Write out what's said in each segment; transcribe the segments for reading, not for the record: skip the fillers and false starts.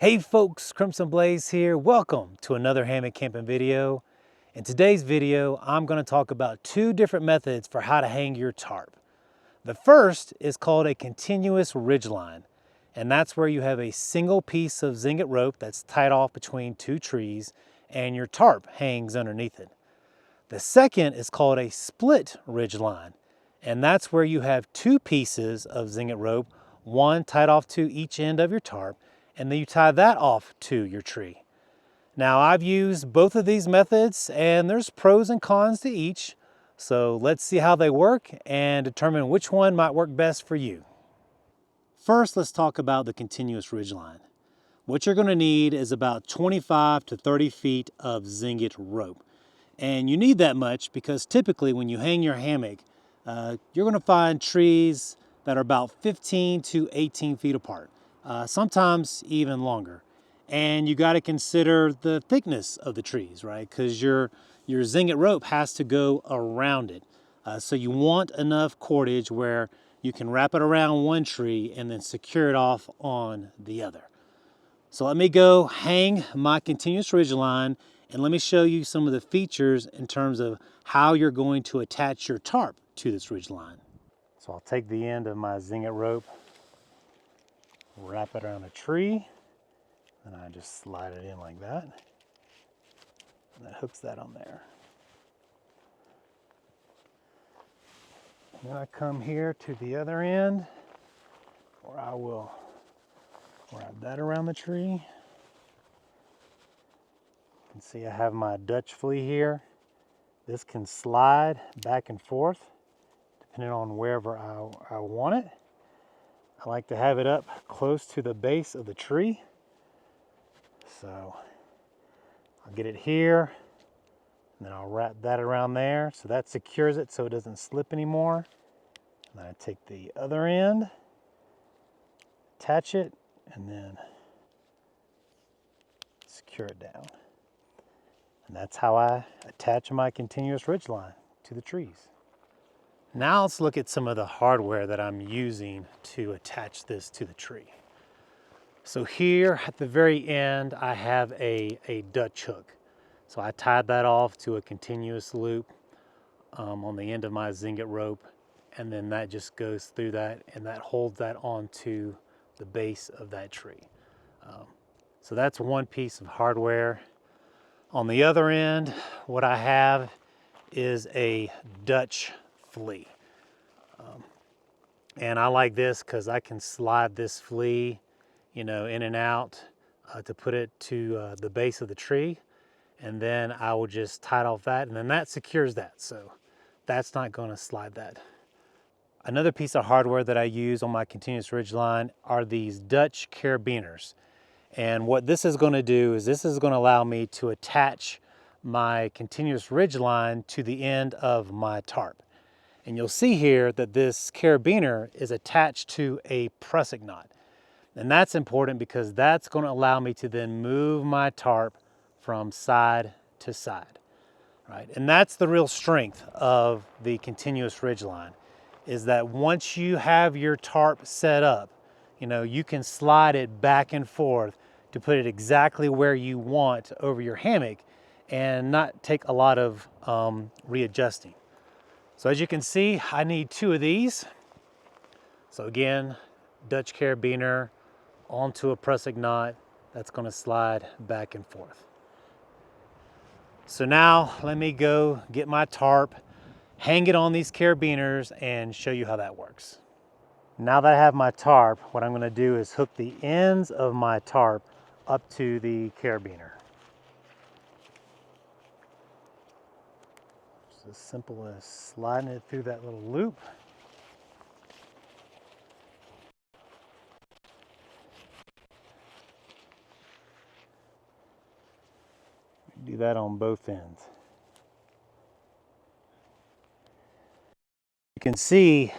Hey folks, Crimson Blaze here. Welcome to another hammock camping video. In today's video, I'm going to talk about two different methods for how to hang your tarp. The first is called a continuous ridgeline, and that's where you have a single piece of Zing-It rope that's tied off between two trees and your tarp hangs underneath it. The second is called a split ridgeline, and that's where you have two pieces of Zing-It rope, one tied off to each end of your tarp, and then you tie that off to your tree. Now I've used both of these methods and there's pros and cons to each. So let's see how they work and determine which one might work best for you. First, let's talk about the continuous ridgeline. What you're gonna need is about 25 to 30 feet of Zing-It rope. And you need that much because typically when you hang your hammock, you're gonna find trees that are about 15 to 18 feet apart. Sometimes even longer. And you got to consider the thickness of the trees, right? Because your Zing-It rope has to go around it. So you want enough cordage where you can wrap it around one tree and then secure it off on the other. So let me go hang my continuous ridgeline and let me show you some of the features in terms of how you're going to attach your tarp to this ridgeline. So I'll take the end of my Zing-It rope, wrap it around a tree, and I just slide it in like that. And that hooks that on there. And then I come here to the other end where I will wrap that around the tree. You can see I have my Dutch flea here. This can slide back and forth depending on wherever I want it. I like to have it up close to the base of the tree. So I'll get it here, and then I'll wrap that around there. So that secures it so it doesn't slip anymore. And then I take the other end, attach it, and then secure it down. And that's how I attach my continuous ridgeline to the trees. Now let's look at some of the hardware that I'm using to attach this to the tree. So here at the very end, I have a Dutch hook. So I tied that off to a continuous loop on the end of my Zing-It rope, and then that just goes through that, and that holds that onto the base of that tree. So that's one piece of hardware. On the other end, what I have is a Dutch flea. And I like this because I can slide this flea, in and out to put it to the base of the tree. And then I will just tie it off that, and then that secures that. So that's not going to slide that. Another piece of hardware that I use on my continuous ridgeline are these Dutch carabiners. And what this is going to do is this is going to allow me to attach my continuous ridgeline to the end of my tarp. And you'll see here that this carabiner is attached to a prusik knot. And that's important because that's going to allow me to then move my tarp from side to side, right? And that's the real strength of the continuous ridgeline, is that once you have your tarp set up, you can slide it back and forth to put it exactly where you want over your hammock and not take a lot of readjusting. So as you can see, I need two of these. So again, Dutch carabiner onto a prusik knot that's going to slide back and forth. So now let me go get my tarp, hang it on these carabiners, and show you how that works. Now that I have my tarp, what I'm going to do is hook the ends of my tarp up to the carabiner. It's as simple as sliding it through that little loop. Do that on both ends. You can see,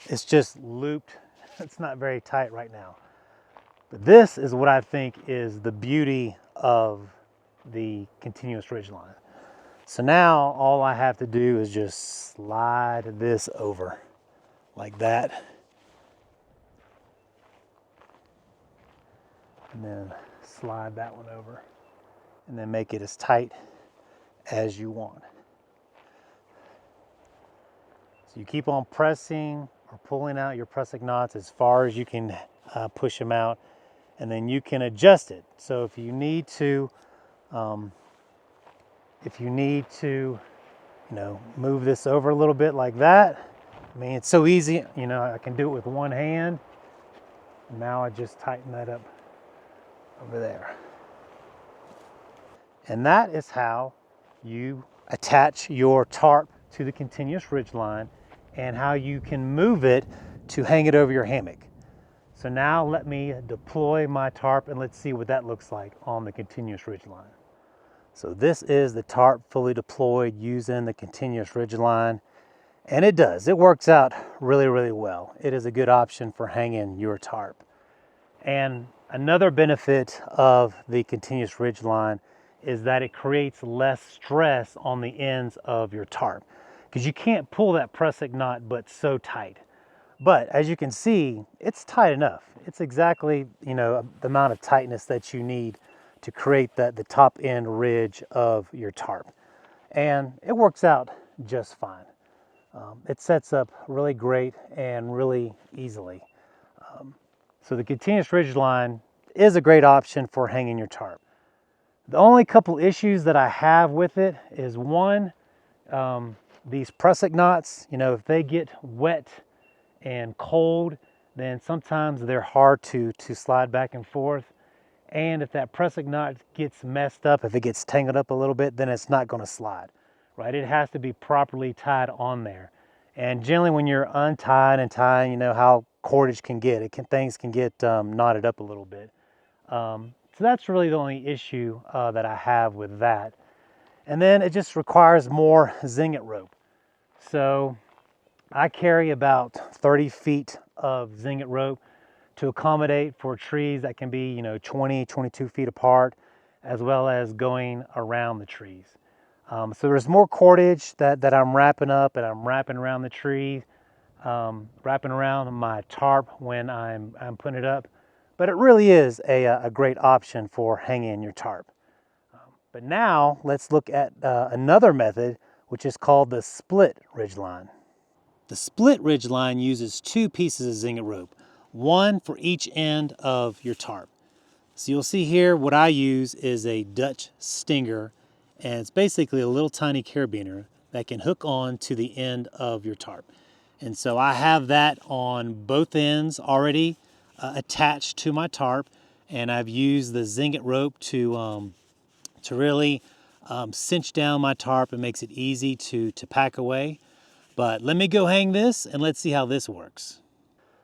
it's just looped. It's not very tight right now. But this is what I think is the beauty of the continuous ridgeline. So now all I have to do is just slide this over like that. and then slide that one over, and then make it as tight as you want. So you keep on pressing or pulling out your pressing knots as far as you can push them out, and then you can adjust it. So if you need to, move this over a little bit like that. I mean, it's so easy. I can do it with one hand. Now I just tighten that up over there. And that is how you attach your tarp to the continuous ridge line and how you can move it to hang it over your hammock. So now let me deploy my tarp and let's see what that looks like on the continuous ridge line. So this is the tarp fully deployed using the continuous ridge line. And it works out really, really well. It is a good option for hanging your tarp. And another benefit of the continuous ridge line is that it creates less stress on the ends of your tarp, because you can't pull that pressing knot but so tight. But as you can see, it's tight enough. It's exactly the amount of tightness that you need to create the top end ridge of your tarp. And it works out just fine. It sets up really great and really easily. So the continuous ridge line is a great option for hanging your tarp. The only couple issues that I have with it is one, these pressing knots, if they get wet and cold, then sometimes they're hard to slide back and forth. And if that pressing knot gets messed up, if it gets tangled up a little bit, then it's not going to slide, right? It has to be properly tied on there. And generally when you're untied and tying, how cordage can get. Things can get knotted up a little bit. So that's really the only issue that I have with that. And then it just requires more Zing-It rope. So I carry about 30 feet of Zing-It rope to accommodate for trees that can be 20, 22 feet apart, as well as going around the trees. So there's more cordage that I'm wrapping up, and I'm wrapping around the tree, wrapping around my tarp when I'm putting it up. But it really is a great option for hanging your tarp. But now let's look at another method, which is called the split ridgeline. The split ridgeline uses two pieces of Zing-It rope, one for each end of your tarp. So you'll see here what I use is a Dutch stinger, and it's basically a little tiny carabiner that can hook on to the end of your tarp. And so I have that on both ends already attached to my tarp, and I've used the Zing-It rope to really cinch down my tarp. It makes it easy to pack away. But let me go hang this and let's see how this works.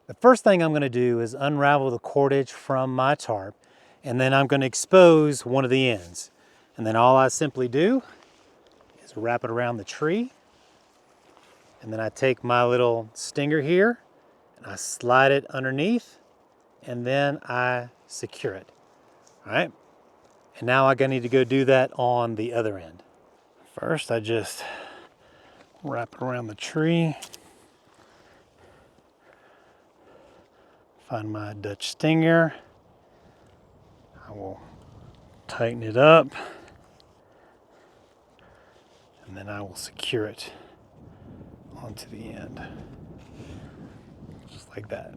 The first thing I'm going to do is unravel the cordage from my tarp, and then I'm going to expose one of the ends. And then all I simply do is wrap it around the tree, and then I take my little stinger here and I slide it underneath, and then I secure it. All right, and now I need to go do that on the other end. First, I just wrap it around the tree, find my Dutch stinger, I will tighten it up, and then I will secure it onto the end, just like that.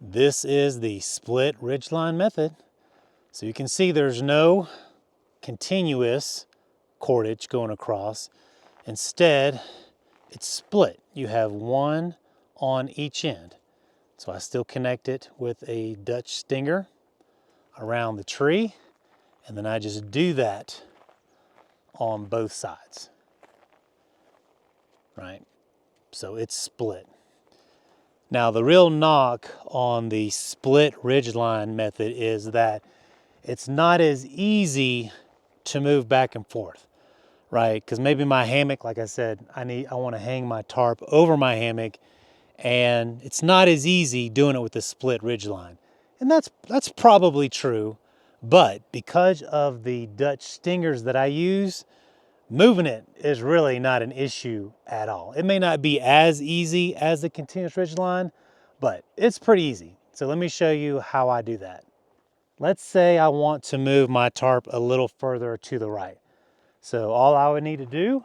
This is the split ridgeline method. So you can see there's no continuous cordage going across. Instead, it's split. You have one on each end. So I still connect it with a Dutch stinger around the tree, and then I just do that on both sides, right? So it's split. Now the real knock on the split ridgeline method is that it's not as easy to move back and forth, right? Because maybe my hammock, like I said, I want to hang my tarp over my hammock, and it's not as easy doing it with the split ridgeline. And that's probably true, but because of the Dutch stingers that I use, moving it is really not an issue at all. It may not be as easy as the continuous ridgeline, but it's pretty easy. So let me show you how I do that. Let's say I want to move my tarp a little further to the right. So all I would need to do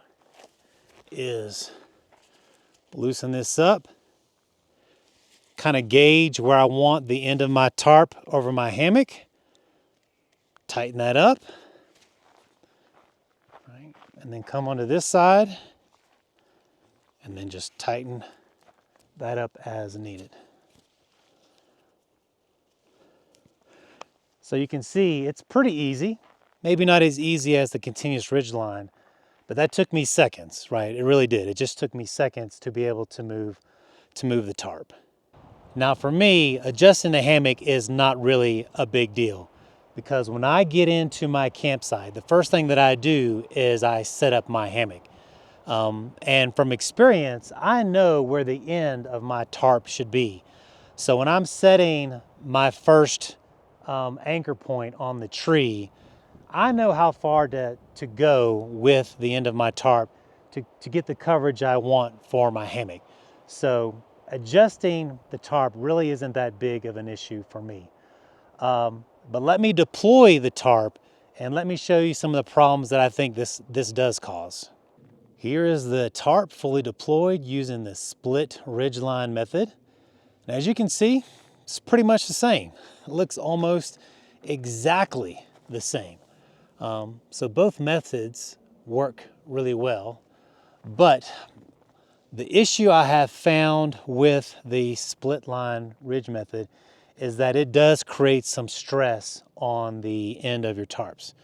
is loosen this up, kind of gauge where I want the end of my tarp over my hammock, tighten that up, right? And then come onto this side and then just tighten that up as needed. So you can see it's pretty easy, maybe not as easy as the continuous ridge line, but that took me seconds, right? It really did. It just took me seconds to be able to move the tarp. Now for me, adjusting the hammock is not really a big deal because when I get into my campsite, the first thing that I do is I set up my hammock. And from experience, I know where the end of my tarp should be. So when I'm setting my first anchor point on the tree, I know how far to go with the end of my tarp to get the coverage I want for my hammock. So adjusting the tarp really isn't that big of an issue for me. But let me deploy the tarp and let me show you some of the problems that I think this does cause. Here is the tarp fully deployed using the split ridgeline method. And as you can see, it's pretty much the same. It looks almost exactly the same. So both methods work really well, but the issue I have found with the split line ridge method is that it does create some stress on the end of your tarps.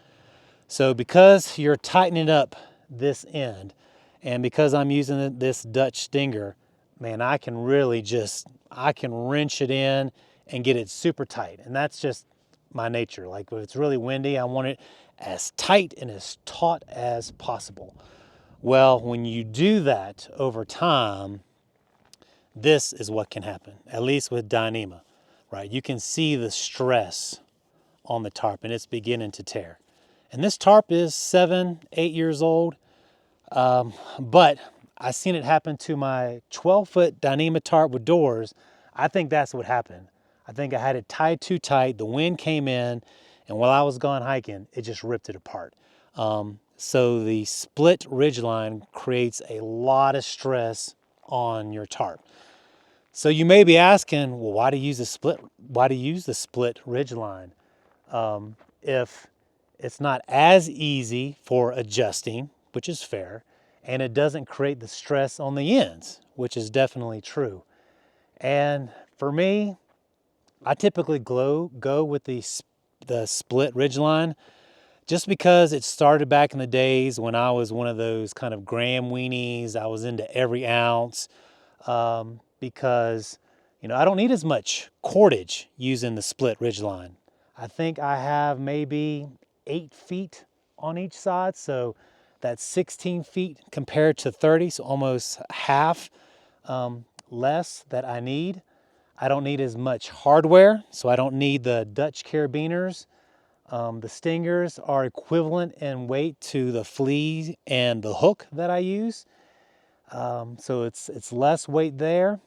So because you're tightening up this end, and because I'm using this Dutch stinger, man, I can really I can wrench it in and get it super tight. And that's just my nature. Like if it's really windy, I want it as tight and as taut as possible. Well, when you do that over time, this is what can happen, at least with Dyneema, right? You can see the stress on the tarp and it's beginning to tear. And this tarp is 7, 8 years old, but I seen it happen to my 12-foot Dyneema tarp with doors. I think that's what happened. I think I had it tied too tight, the wind came in, and while I was gone hiking, it just ripped it apart. So the split ridgeline creates a lot of stress on your tarp. So you may be asking, well, why do you use the split ridgeline if it's not as easy for adjusting, which is fair, and it doesn't create the stress on the ends, which is definitely true. And for me, I typically go with the split ridgeline just because it started back in the days when I was one of those kind of gram weenies. I was into every ounce because, you know, I don't need as much cordage using the split ridgeline. I think I have maybe 8 feet on each side, so that's 16 feet compared to 30, so almost half less that I need. I don't need as much hardware, so I don't need the Dutch carabiners. The stingers are equivalent in weight to the flea and the hook that I use. So it's less weight there.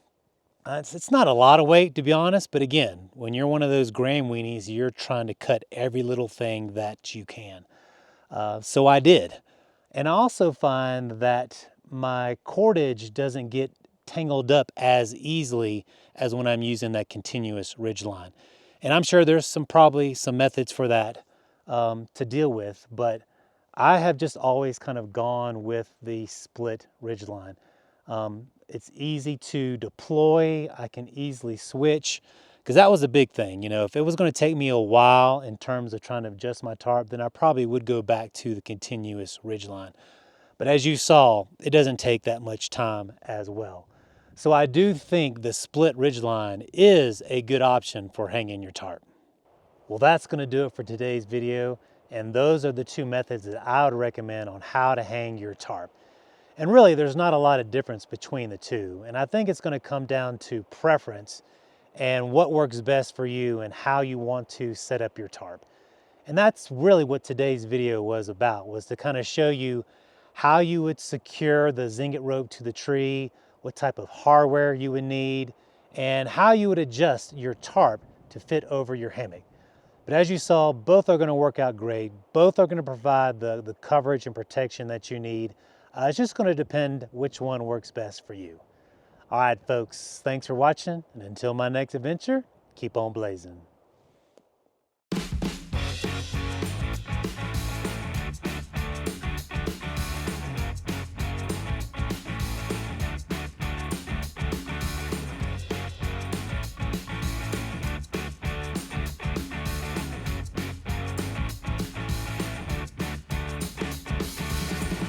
It's not a lot of weight, to be honest, but again, when you're one of those gram weenies, you're trying to cut every little thing that you can. So I did. And I also find that my cordage doesn't get tangled up as easily as when I'm using that continuous ridge line. And I'm sure there's probably some methods for that to deal with, but I have just always kind of gone with the split ridge line. It's easy to deploy. I can easily switch, because that was a big thing. You know, if it was going to take me a while in terms of trying to adjust my tarp, then I probably would go back to the continuous ridge line. But as you saw, it doesn't take that much time as well. So I do think the split ridge line is a good option for hanging your tarp. Well, that's going to do it for today's video. And those are the two methods that I would recommend on how to hang your tarp. And really, there's not a lot of difference between the two. And I think it's going to come down to preference and what works best for you and how you want to set up your tarp. And that's really what today's video was about, was to kind of show you how you would secure the Zing-It rope to the tree, what type of hardware you would need, and how you would adjust your tarp to fit over your hammock. But as you saw, both are gonna work out great. Both are gonna provide the coverage and protection that you need. It's just gonna depend which one works best for you. All right, folks, thanks for watching, and until my next adventure, keep on blazing.